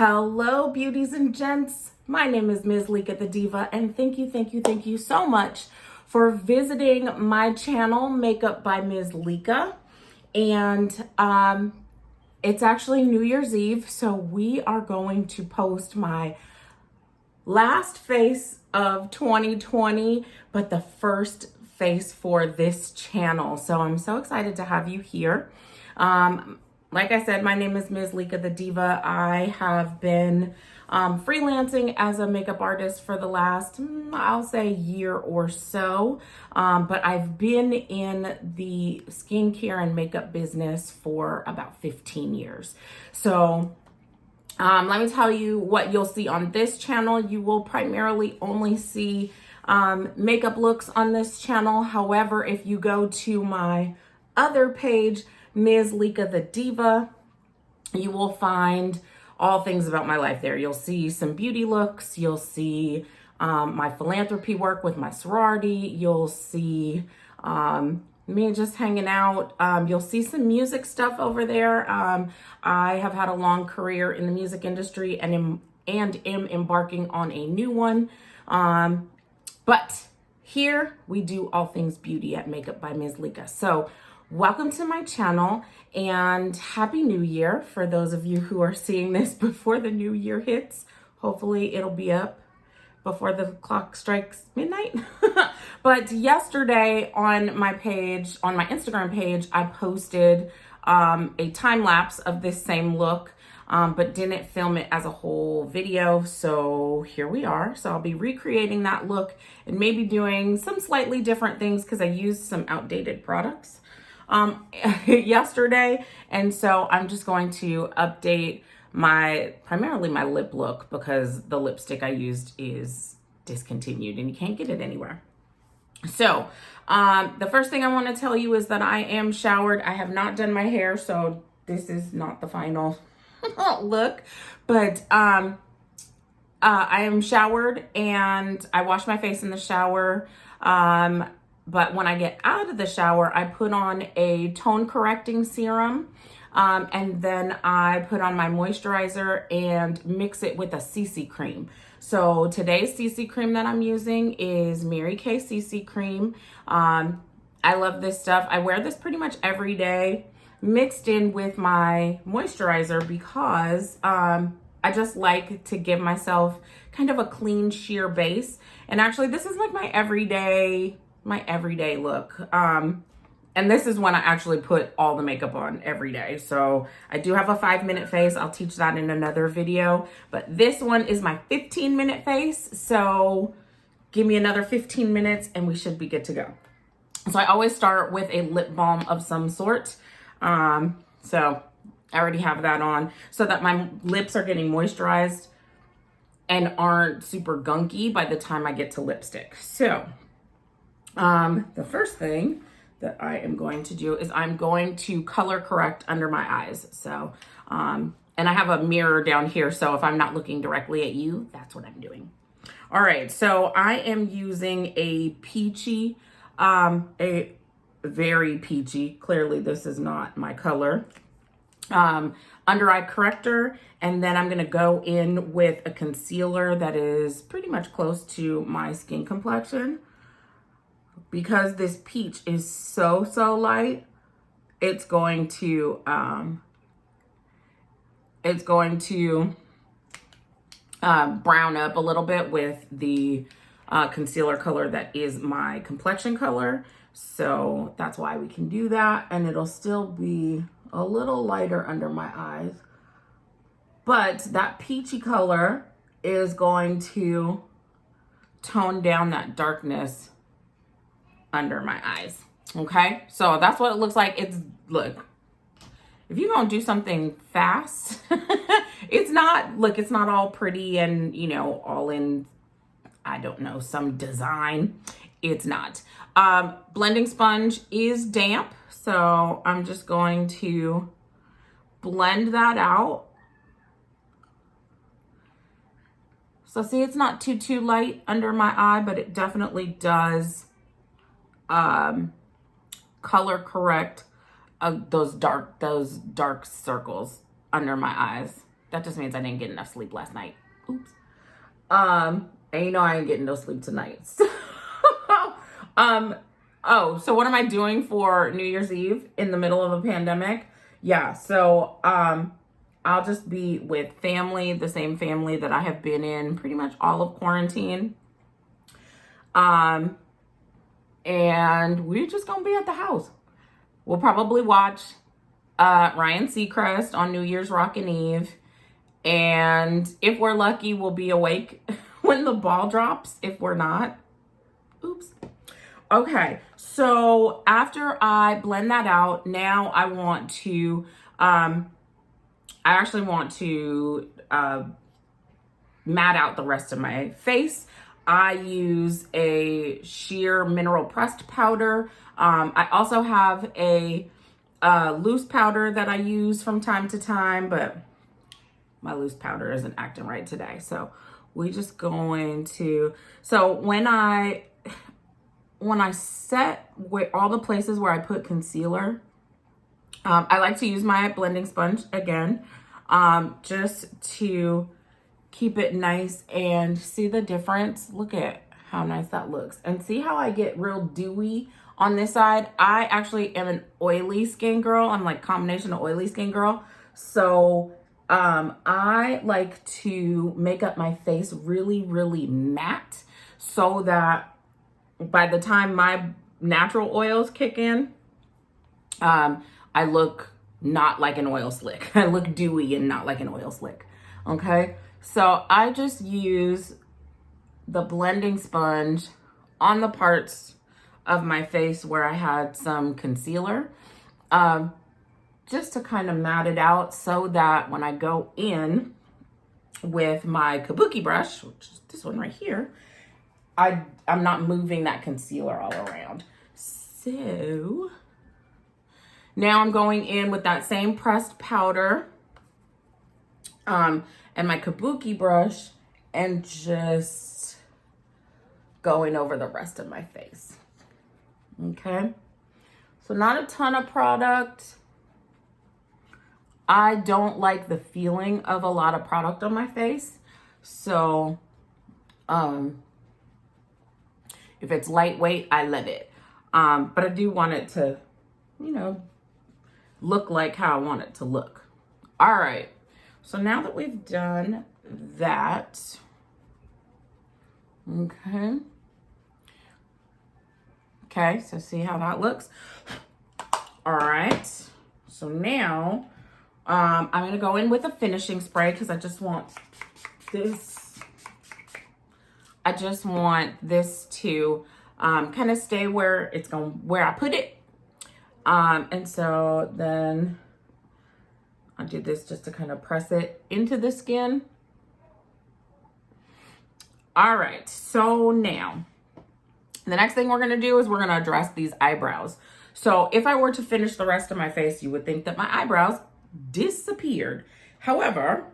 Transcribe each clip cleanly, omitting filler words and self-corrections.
Hello, beauties and gents. My name is Ms. Lika the Diva, and thank you so much for visiting my channel, Makeup by Ms. Lika. And it's actually New Year's Eve, so we are going to post my last face of 2020, but the first face for this channel. So I'm so excited to have you here. Like I said, my name is Ms. Lika the Diva. I have been freelancing as a makeup artist for the last, I'll say, year or so. But I've been in the skincare and makeup business for about 15 years. So let me tell you what you'll see on this channel. You will primarily only see makeup looks on this channel. However, if you go to my other page, Ms. Lika the Diva, you will find all things about my life there. You'll see some beauty looks. You'll see my philanthropy work with my sorority. You'll see me just hanging out. You'll see some music stuff over there. I have had a long career in the music industry and am embarking on a new one. But here we do all things beauty at Makeup by Ms. Lika. So welcome to my channel and Happy New Year for those of you who are seeing this before the new year hits. Hopefully it'll be up before the clock strikes midnight. But yesterday on my page, on my Instagram page, I posted a time lapse of this same look, but didn't film it as a whole video. So here we are. So I'll be recreating that look and maybe doing some slightly different things because I used some outdated products yesterday. And so I'm just going to update primarily my lip look because the lipstick I used is discontinued and you can't get it anywhere. So the first thing I want to tell you is that I am showered. I have not done my hair, so this is not the final look, but I am showered and I wash my face in the shower. But when I get out of the shower, I put on a tone correcting serum. And then I put on my moisturizer and mix it with a CC cream. So today's CC cream that I'm using is Mary Kay CC cream. I love this stuff. I wear this pretty much every day mixed in with my moisturizer because I just like to give myself kind of a clean sheer base. And actually this is like my everyday look. And this is when I actually put all the makeup on every day. So I do have a 5-minute face. I'll teach that in another video. But this one is my 15-minute face. So give me another 15 minutes and we should be good to go. So I always start with a lip balm of some sort. So I already have that on so that my lips are getting moisturized and aren't super gunky by the time I get to lipstick. So the first thing that I am going to do is I'm going to color correct under my eyes. So, and I have a mirror down here. So if I'm not looking directly at you, that's what I'm doing. All right. So I am using a peachy, a very peachy, clearly this is not my color, under eye corrector. And then I'm going to go in with a concealer that is pretty much close to my skin complexion. Because this peach is so light, it's going to brown up a little bit with the concealer color that is my complexion color. So that's why we can do that. And it'll still be a little lighter under my eyes. But that peachy color is going to tone down that darkness under my eyes. Okay, so that's what it looks like. Look, if you're gonna do something fast, it's not all pretty and, you know, all in, I don't know, some design. It's not. Blending sponge is damp, so I'm just going to blend that out. So see, it's not too light under my eye, but it definitely does color correct those dark circles under my eyes. That just means I didn't get enough sleep last night. Oops. And you know I ain't getting no sleep tonight. Oh, so what am I doing for New Year's Eve in the middle of a pandemic? Yeah, so I'll just be with family, the same family that I have been in pretty much all of quarantine. And we're just gonna be at the house. We'll probably watch Ryan Seacrest on New Year's Rockin' Eve. And if we're lucky, we'll be awake when the ball drops. If we're not, oops. Okay, so after I blend that out, now I want to, I actually want to matte out the rest of my face. I use a sheer mineral pressed powder. I also have a loose powder that I use from time to time, but my loose powder isn't acting right today. So we're just going to, so when I set where all the places where I put concealer, I like to use my blending sponge again, just to keep it nice and see the difference. Look at how nice that looks. And see how I get real dewy on this side? I actually am an oily skin girl. I'm like combination of oily skin girl. So I like to make up my face really, really matte so that by the time my natural oils kick in, I look not like an oil slick. I look dewy and not like an oil slick. Okay. So I just use the blending sponge on the parts of my face where I had some concealer, just to kind of matte it out so that when I go in with my kabuki brush, which is this one right here, I'm not moving that concealer all around. So now I'm going in with that same pressed powder and my kabuki brush and just going over the rest of my face. Okay, so not a ton of product. I don't like the feeling of a lot of product on my face. So, if it's lightweight, I love it. But I do want it to, you know, look like how I want it to look. All right. So now that we've done that, okay. Okay, so see how that looks? All right. So now, I'm going to go in with a finishing spray because I just want this. I just want this to kind of stay where it's going, where I put it. And so then I do this just to kind of press it into the skin. All right. So now the next thing we're going to do is we're going to address these eyebrows. So if I were to finish the rest of my face, you would think that my eyebrows disappeared. However,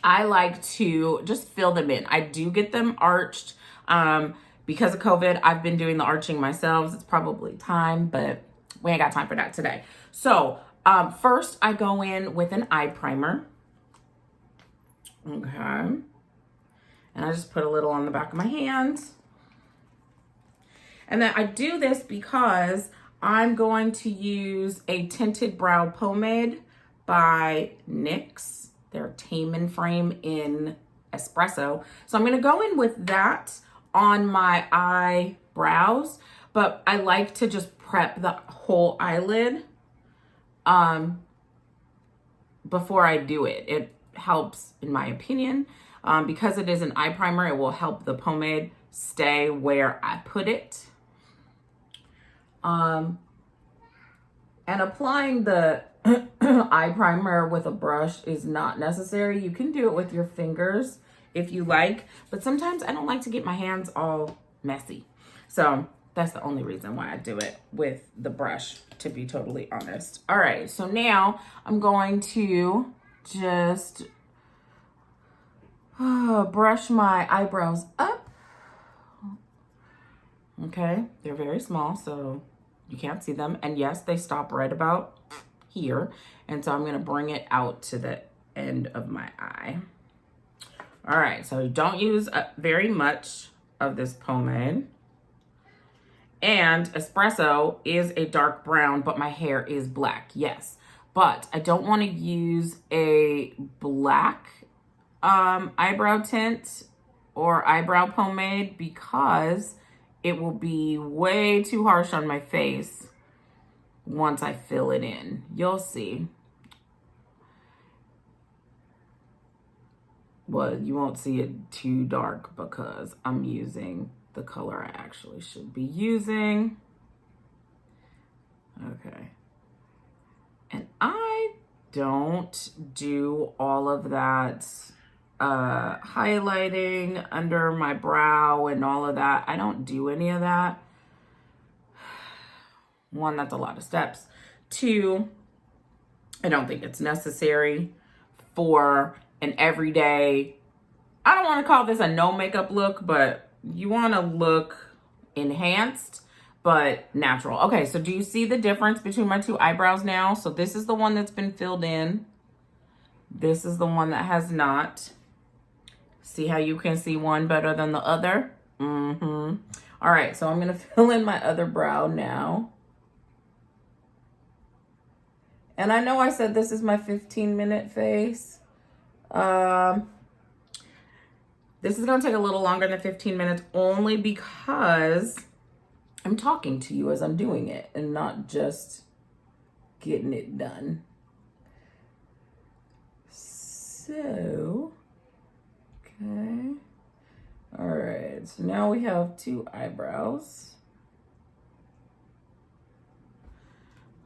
I like to just fill them in. I do get them arched. Because of COVID, I've been doing the arching myself. It's probably time, but we ain't got time for that today. So first I go in with an eye primer. Okay. And I just put a little on the back of my hands. And then I do this because I'm going to use a tinted brow pomade by NYX. Their Tame frame in Espresso. So I'm going to go in with that on my eyebrows, but I like to just prep the whole eyelid before I do it. It helps, in my opinion, because it is an eye primer, it will help the pomade stay where I put it. And applying the eye primer with a brush is not necessary. You can do it with your fingers if you like, but sometimes I don't like to get my hands all messy. So that's the only reason why I do it with the brush, to be totally honest. All right, so now I'm going to just brush my eyebrows up. Okay, they're very small, so you can't see them. And yes, they stop right about here. And so I'm gonna bring it out to the end of my eye. All right, so don't use very much of this pomade. And Espresso is a dark brown, but my hair is black, yes. But I don't want to use a black eyebrow tint or eyebrow pomade because it will be way too harsh on my face once I fill it in. You'll see. Well, you won't see it too dark because I'm using the color I actually should be using. Okay. And I don't do all of that highlighting under my brow and all of that. I don't do any of that. One, that's a lot of steps. Two, I don't think it's necessary for an everyday, I don't want to call this a no makeup look, but you want to look enhanced but natural. Okay, so do you see the difference between my two eyebrows now? So this is the one that's been filled in. This is the one that has not. See how you can see one better than the other? All right, so I'm going to fill in my other brow now. And I know I said this is my 15-minute face. This is going to take a little longer than 15 minutes only because I'm talking to you as I'm doing it and not just getting it done. So, okay. All right, so now we have two eyebrows.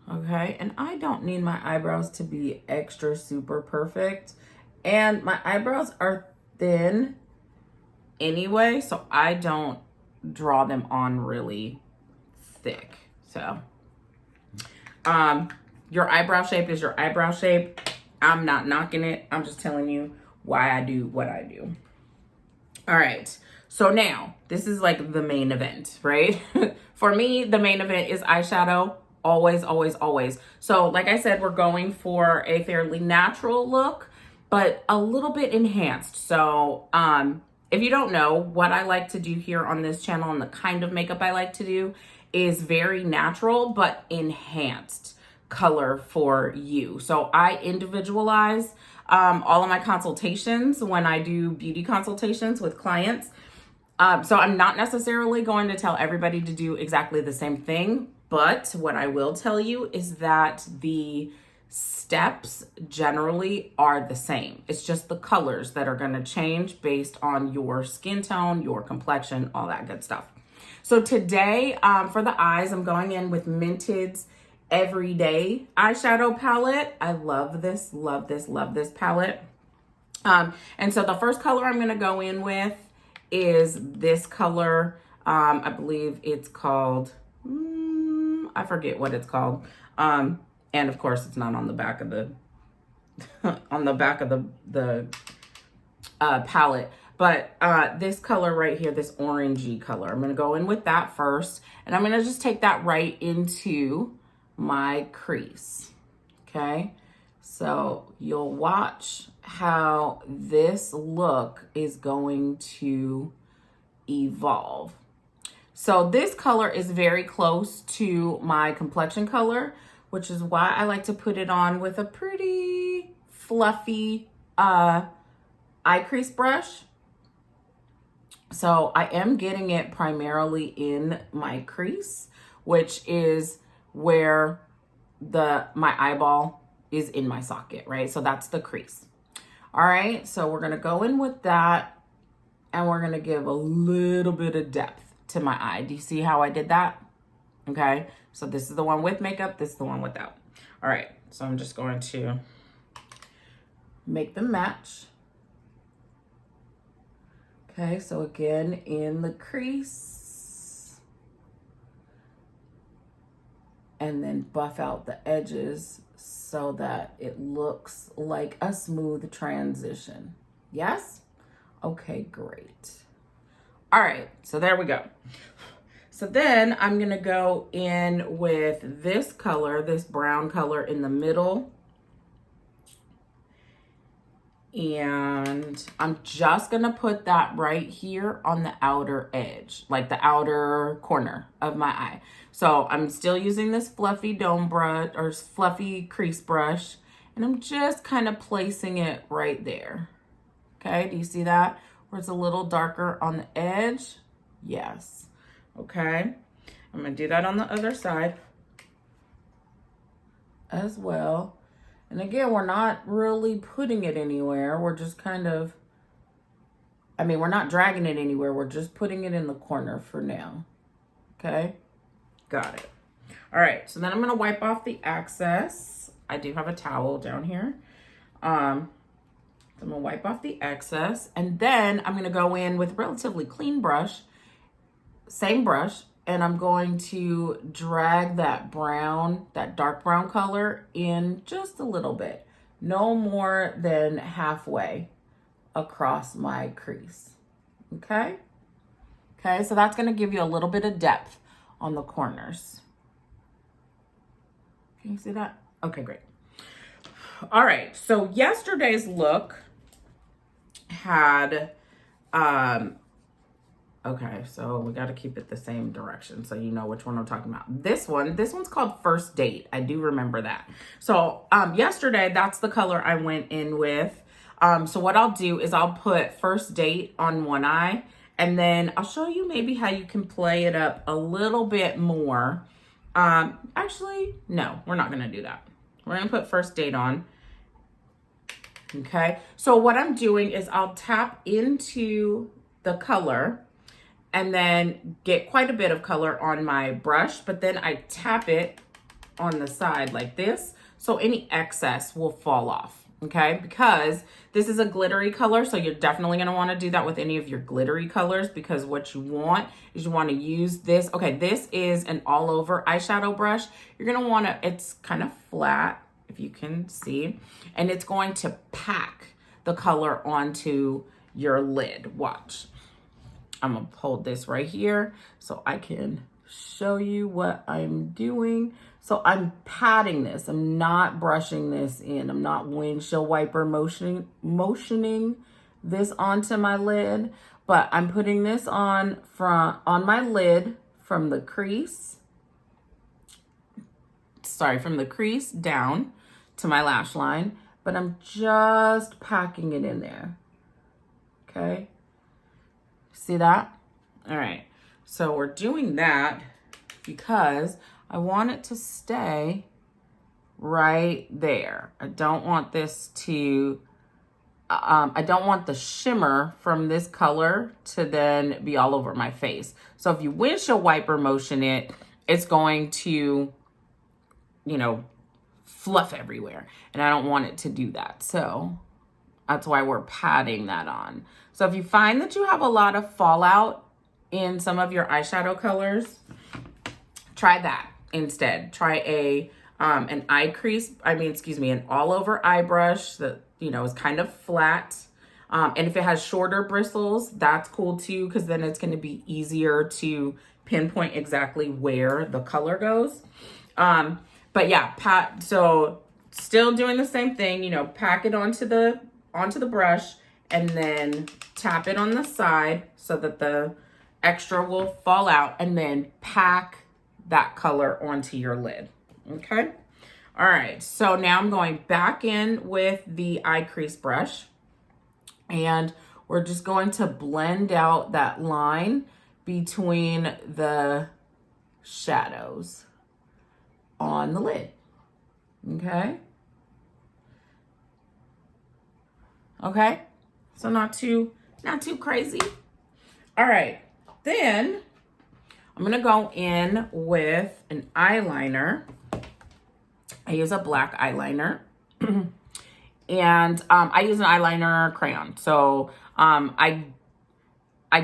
Okay, and I don't need my eyebrows to be extra super perfect. And my eyebrows are thin anyway, so I don't draw them on really thick. So, your eyebrow shape is your eyebrow shape. I'm not knocking it. I'm just telling you why I do what I do. All right, so now this is like the main event, right? For me, the main event is eyeshadow. Always, always, always. So like I said, we're going for a fairly natural look, but a little bit enhanced. So if you don't know, what I like to do here on this channel and the kind of makeup I like to do is very natural, but enhanced color for you. So I individualize all of my consultations when I do beauty consultations with clients. So I'm not necessarily going to tell everybody to do exactly the same thing, but what I will tell you is that the steps generally are the same. It's just the colors that are going to change based on your skin tone, your complexion, all that good stuff. So today, for the eyes, I'm going in with Mented's Everyday eyeshadow palette. I love this, love this, love this palette. And so the first color I'm going to go in with is this color. I believe it's called, I forget what it's called. And of course it's not on the back of the, on the back of the palette. But this color right here, this orangey color, I'm going to go in with that first. And I'm going to just take that right into my crease. Okay. So you'll watch how this look is going to evolve. So this color is very close to my complexion color, which is why I like to put it on with a pretty fluffy eye crease brush. So I am getting it primarily in my crease, which is where my eyeball is in my socket, right? So that's the crease. All right, so we're gonna go in with that and we're gonna give a little bit of depth to my eye. Do you see how I did that? Okay, so this is the one with makeup, this is the one without. All right, so I'm just going to make them match. Okay, so again, in the crease. And then buff out the edges so that it looks like a smooth transition. Yes? Okay, great. All right, so there we go. So then I'm gonna go in with this color, this brown color in the middle. And I'm just gonna put that right here on the outer edge, like the outer corner of my eye. So I'm still using this fluffy dome brush or fluffy crease brush, and I'm just kind of placing it right there. Okay, do you see that? Where it's a little darker on the edge? Yes. Okay, I'm gonna do that on the other side as well. And again, we're not really putting it anywhere. We're just kind of, I mean, we're not dragging it anywhere. We're just putting it in the corner for now. Okay, got it. All right, so then I'm gonna wipe off the excess. I do have a towel down here. I'm gonna wipe off the excess, and then I'm gonna go in with a relatively clean brush, same brush, and I'm going to drag that brown, that dark brown color in just a little bit. No more than halfway across my crease, okay? Okay, so that's gonna give you a little bit of depth on the corners. Can you see that? Okay, great. All right, so yesterday's look had, okay, so we got to keep it the same direction so you know which one I'm talking about. This one's called First Date. I do remember that. So yesterday, that's the color I went in with. So what I'll do is I'll put First Date on one eye, and then I'll show you maybe how you can play it up a little bit more. Actually, no, we're not going to do that. We're going to put First Date on. Okay, so what I'm doing is I'll tap into the color and then get quite a bit of color on my brush, but then I tap it on the side like this, so any excess will fall off, okay? Because this is a glittery color, so you're definitely gonna wanna do that with any of your glittery colors, because what you want is you wanna use this. Okay, this is an all over eyeshadow brush. You're gonna wanna, it's kind of flat, if you can see, and it's going to pack the color onto your lid. Watch. I'm gonna hold this right here so I can show you what I'm doing. So I'm patting this. I'm not brushing this in. I'm not windshield wiper motioning this onto my lid, but I'm putting this on my lid from the crease. Sorry, from the crease down to my lash line, but I'm just packing it in there. Okay. See that? All right, so we're doing that because I want it to stay right there. I don't want this to, I don't want the shimmer from this color to then be all over my face. So if you windshield wiper motion it, it's going to, you know, fluff everywhere. And I don't want it to do that. So that's why we're patting that on. So if you find that you have a lot of fallout in some of your eyeshadow colors, try that instead. Try an an all over eye brush that, you know, is kind of flat. And if it has shorter bristles, that's cool too, because then it's going to be easier to pinpoint exactly where the color goes. But yeah, so still doing the same thing, you know, pack it onto the brush and then tap it on the side so that the extra will fall out, and then pack that color onto your lid. Okay. All right. So now I'm going back in with the eye crease brush, and we're just going to blend out that line between the shadows on the lid. Okay. Okay, so not too crazy. All right, then I'm gonna go in with an eyeliner. I use a black eyeliner, and I use an eyeliner crayon. So I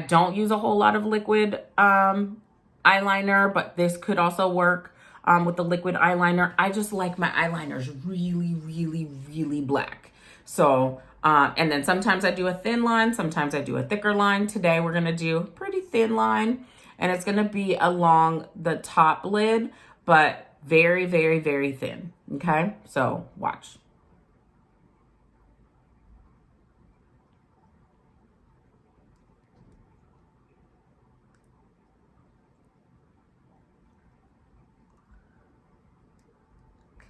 don't use a whole lot of liquid eyeliner, but this could also work with the liquid eyeliner. I just like my eyeliners really, really, really black. So and then sometimes I do a thin line, sometimes I do a thicker line. Today we're gonna do a pretty thin line, and it's gonna be along the top lid, but very, very, very thin, okay? So watch.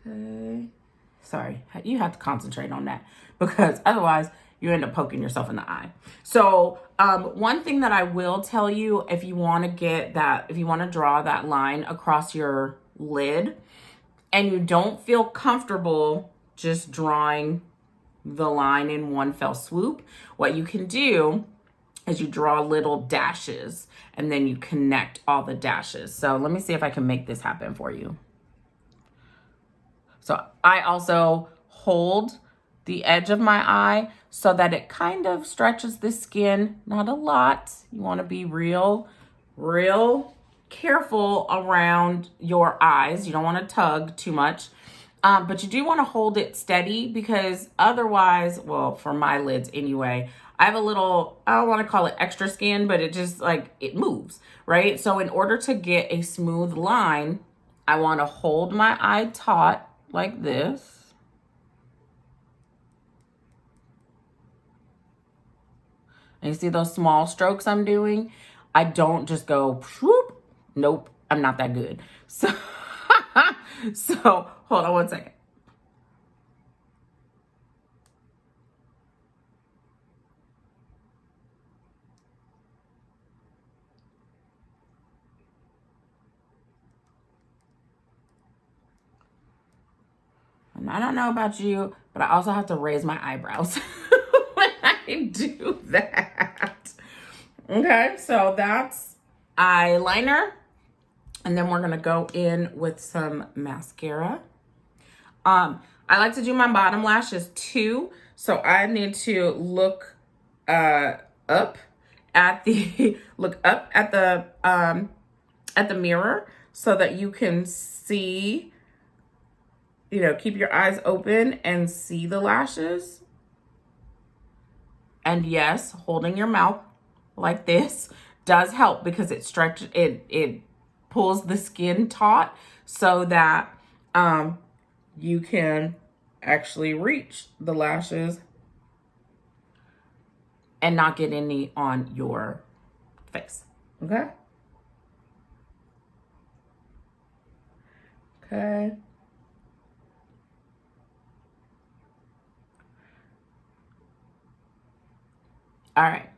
Okay. Sorry, you have to concentrate on that because otherwise you end up poking yourself in the eye. So one thing that I will tell you, if you want to get that, if you want to draw that line across your lid and you don't feel comfortable just drawing the line in one fell swoop, what you can do is you draw little dashes and then you connect all the dashes. So let me see if I can make this happen for you. So I also hold the edge of my eye so that it kind of stretches the skin, not a lot. You want to be real careful around your eyes. You don't want to tug too much, but you do want to hold it steady because otherwise, well, for my lids anyway, I have a little, I don't want to call it extra skin, but it just like, it moves, right? So in order to get a smooth line, I want to hold my eye taut like this. And you see those small strokes I'm doing? I don't just go, whoop. Nope, I'm not that good. So, so hold on one second. And I don't know about you, but I also have to raise my eyebrows when I do that. Okay, so that's eyeliner. And then we're gonna go in with some mascara. I like to do my bottom lashes too. So I need to look up at the at the mirror so that you can see, you know, keep your eyes open and see the lashes. And yes, holding your mouth like this does help because it stretches, it pulls the skin taut so that you can actually reach the lashes and not get any on your face. Okay? Okay. All right.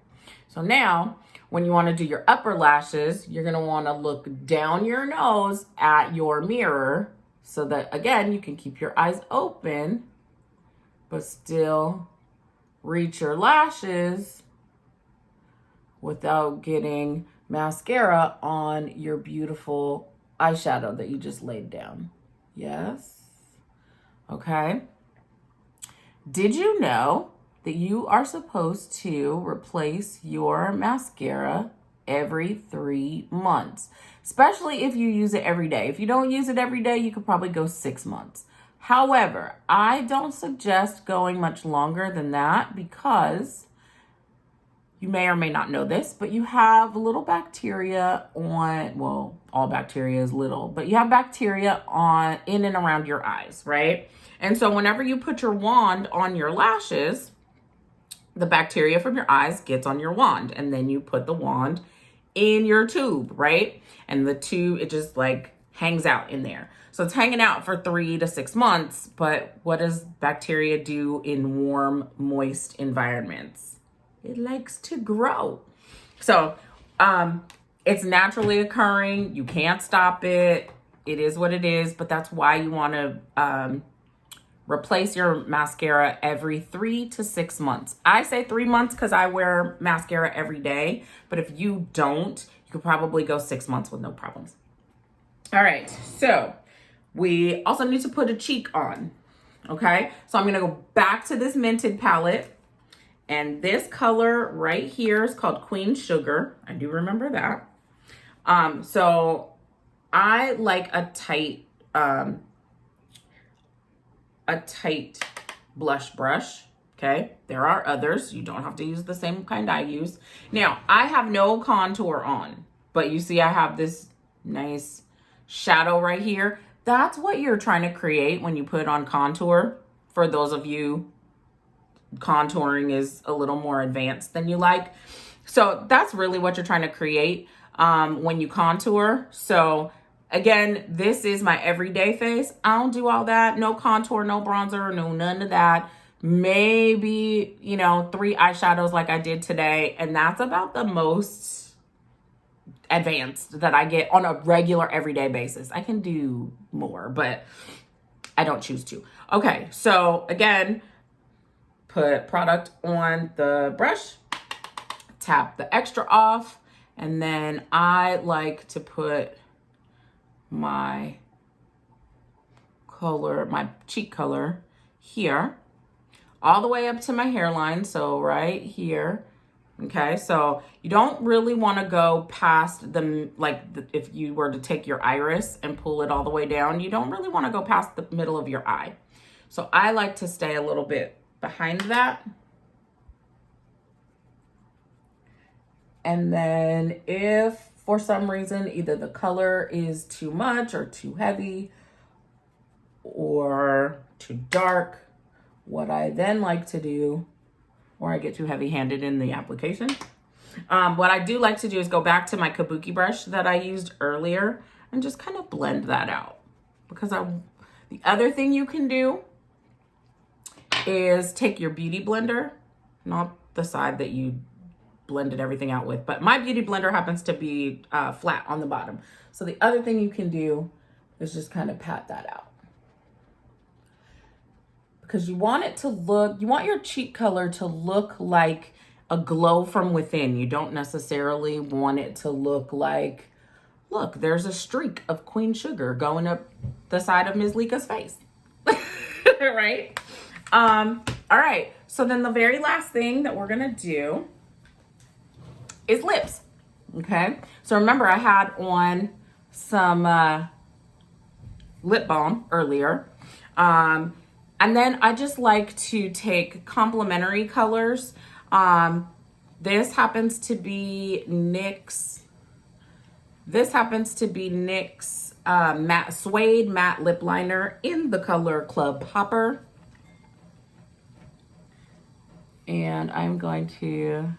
So now when you want to do your upper lashes, you're going to want to look down your nose at your mirror so that, again, you can keep your eyes open, but still reach your lashes without getting mascara on your beautiful eyeshadow that you just laid down. Yes? Okay. Did you know that you are supposed to replace your mascara every 3 months, especially if you use it every day? If you don't use it every day, you could probably go 6 months. However, I don't suggest going much longer than that because you may or may not know this, but you have little bacteria on, well, all bacteria is little, but you have bacteria on in and around your eyes, right? And so whenever you put your wand on your lashes, the bacteria from your eyes gets on your wand, and then you put the wand in your tube, right? And the tube, it just like hangs out in there. So it's hanging out for 3 to 6 months, but what does bacteria do in warm, moist environments? It likes to grow. So it's naturally occurring. You can't stop it. It is what it is, but that's why you want to replace your mascara every 3 to 6 months. I say 3 months because I wear mascara every day, but if you don't, you could probably go 6 months with no problems. All right, so we also need to put a cheek on, okay? So I'm gonna go back to this Mented palette, and this color right here is called Queen Sugar. I do remember that. So I like a tight blush brush, okay? There are others. You don't have to use the same kind I use. Now, I have no contour on, but you see I have this nice shadow right here. That's what you're trying to create when you put on contour. For those of you, contouring is a little more advanced than you like. So that's really what you're trying to create when you contour. So Again, this is my everyday face. I don't do all that. No contour, no bronzer, no none of that. Maybe, you know, 3 eyeshadows like I did today. And that's about the most advanced that I get on a regular everyday basis. I can do more, but I don't choose to. Okay, so again, put product on the brush, tap the extra off, and then I like to put my color, my cheek color here, all the way up to my hairline, so right here. Okay, so you don't really want to go past the, if you were to take your iris and pull it all the way down, you don't really want to go past the middle of your eye. So I like to stay a little bit behind that. And then if for some reason either the color is too much or too heavy or too dark, what I then like to do, or I get too heavy-handed in the application, what I do like to do is go back to my kabuki brush that I used earlier and just kind of blend that out. Because the other thing you can do is take your beauty blender, not the side that you blended everything out with, but my beauty blender happens to be flat on the bottom. So the other thing you can do is just kind of pat that out. Because you want it to look, you want your cheek color to look like a glow from within. You don't necessarily want it to look like, look, there's a streak of Queen Sugar going up the side of Ms. Lika's face. Right? All right. So then the very last thing that we're going to do is lips. Okay. So remember I had on some lip balm earlier. And then I just like to take complementary colors. This happens to be NYX. This happens to be NYX matte Suede matte lip liner in the color Club Hopper. And I'm going to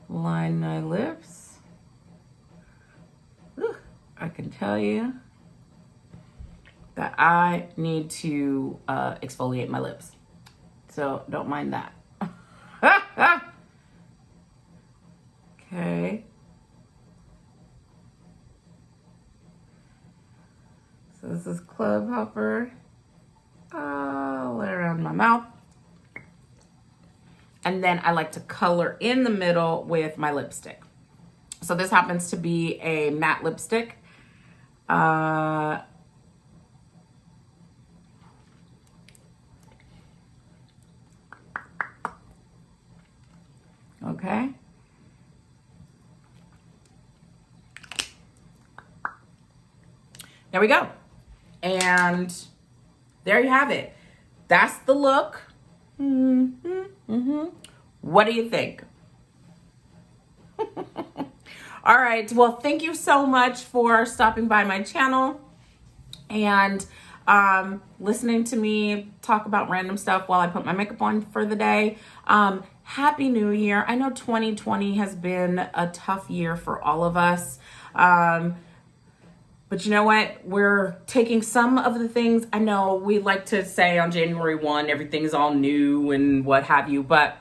line my lips. Ooh, I can tell you that I need to exfoliate my lips. So don't mind that. Okay. So this is Club Hopper all around my mouth. And then I like to color in the middle with my lipstick. So this happens to be a matte lipstick. Okay. There we go. And there you have it. That's the look. What do you think? All right. Well, thank you so much for stopping by my channel and listening to me talk about random stuff while I put my makeup on for the day. Happy New Year. I know 2020 has been a tough year for all of us. But you know what? We're taking some of the things. I know we like to say on January 1, everything's all new and what have you, but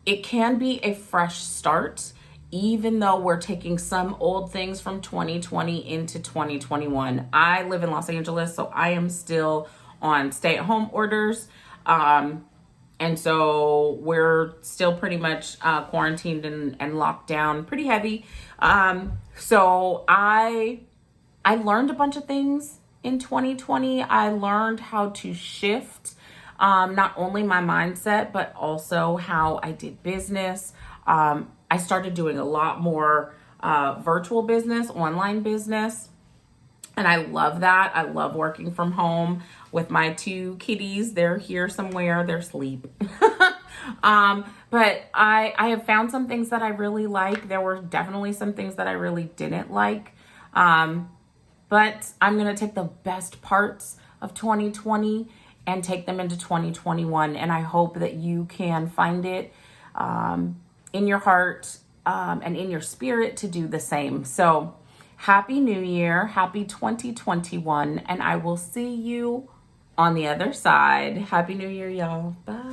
it can be a fresh start, even though we're taking some old things from 2020 into 2021. I live in Los Angeles, so I am still on stay-at-home orders. And so we're still pretty much quarantined and locked down pretty heavy. So I learned a bunch of things in 2020. I learned how to shift not only my mindset, but also how I did business. I started doing a lot more virtual business, online business. And I love that. I love working from home with my 2 kitties. They're here somewhere. They're asleep. But I have found some things that I really like. There were definitely some things that I really didn't like. But I'm going to take the best parts of 2020 and take them into 2021. And I hope that you can find it in your heart and in your spirit to do the same. So happy New Year, happy 2021, and I will see you on the other side. Happy New Year, y'all. Bye.